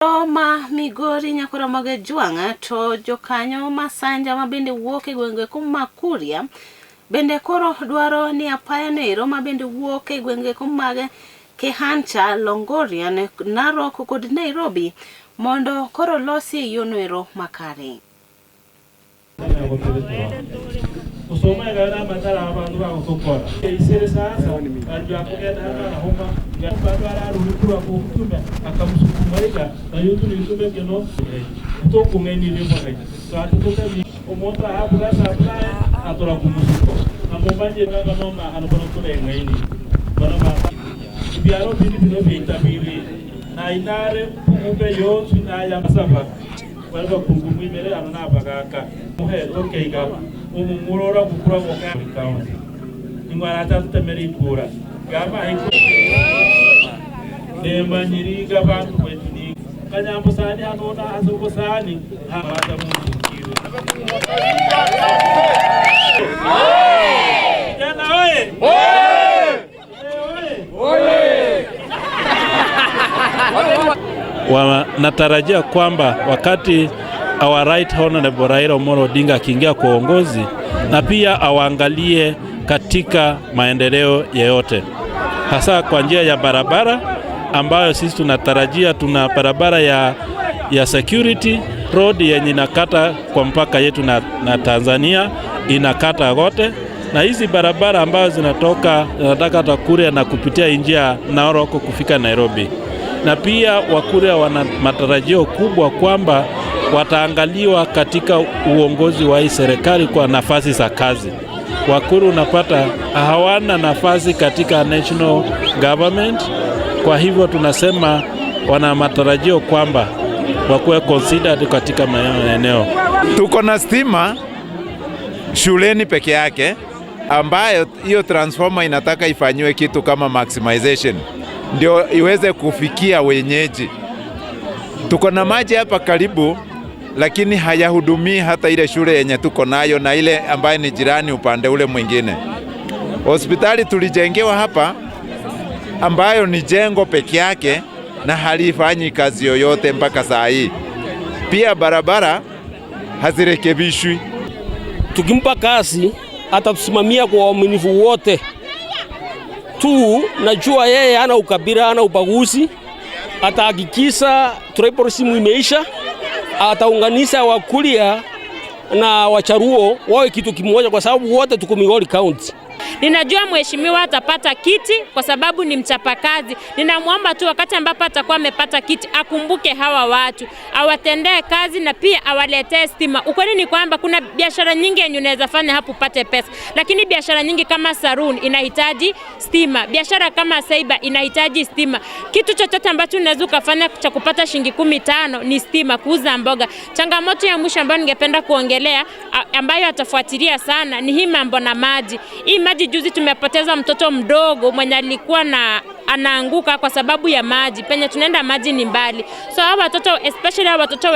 Ma Migori nyakoro mage juanga to jokanyo masanja mabende wuoke gwenge kuma Kuria bende koro dwaro ni apaya nero mabende wuoke gwenge kumage Kehancha, Longoria, Narok kod Nairobi mondo koro losi yonwero makare. Usoma gara matara abantu bakokora isere sasa ajya kugenda hana homa ngapara rukuru akutume akamusukumarika na yutume keno utokumeni limwe so atutoka omonta habura sabra atora kumusuko amobanje ngamba anobona kule ngaini bana biaro bino bitabiri na inare kumbe yo tunaya masaba walba kungumu imere anana bagaka muhe okay ga umurora gukura mu kaunti ingwara tatemeri kura gaba hiko nemba nyiriga bantu kwetuni kanyambo sani hanona azuko sani hata mukiro jana oye Wanatarajia kwamba wakati our right honorable Raila Amolo Odinga akiingia kwa uongozi na pia awaangalie katika maendeleo yote, hasa kwa njia ya barabara ambayo sisi tunatarajia. Tuna barabara ya security road yenye inakata kwa mpaka yetu na Tanzania, inakata gote, na hizi barabara ambazo zinataka Kuria na kupitia njia Narok kufika Nairobi. Na pia Wakuria wana matarajio kubwa kwamba wataangaliwa katika uongozi wa hii serikali kwa nafasi za kazi. Wakuru unapata hawana nafasi katika national government, kwa hivyo tunasema wana matarajio kwamba wakuwe considered katika maeneo. Tuko na stima shuleni peke yake ambayo hiyo transformer inataka ifanywe kitu kama maximization ndio iweze kufikia wenyeji. Tuko na maji hapa karibu, lakini hayahudumii hata ile shule yenye tuko nayo na ile ambayo ni jirani upande ule mwingine. Hospitali tulijengewa hapa ambayo ni jengo peke yake na halifanyi kazi yoyote mpaka saa hii. Pia barabara hazirekebishwi. Tukimpa kazi atatusimamia kwa uaminifu wote. Najua yeye hana ukabila, hana ubaguzi. Atahakikisha tribalism imeisha, ataunganisha Wakuria na Wacharuo wawe kitu kimoja kwa sababu wote tuko Migori County. Ninajua mheshimiwa atapata kiti kwa sababu ni mchapakazi. Ninamwomba tu wakati ambapo atakuwa amepata kiti akumbuke hawa watu, awatendee kazi na pia awaletee stima. Ukweli ni kwamba kuna biashara nyingi yenye unaweza fanya hapo upate pesa, lakini biashara nyingi kama saloon inahitaji stima, biashara kama saiba inahitaji stima. Kitu chochote ambacho unaweza kufanya cha kupata shilingi 15 ni stima, kuuza mboga. Changamoto ya mwisho ambayo ningependa kuongelea ambayo atafuatilia sana ni hii mambo na maji. Hii maji juzi tumepoteza mtoto mdogo mwenye alikuwa anaanguka kwa sababu ya maji. Penye tunaenda maji ni mbali. So hawa watoto, especially hawa watoto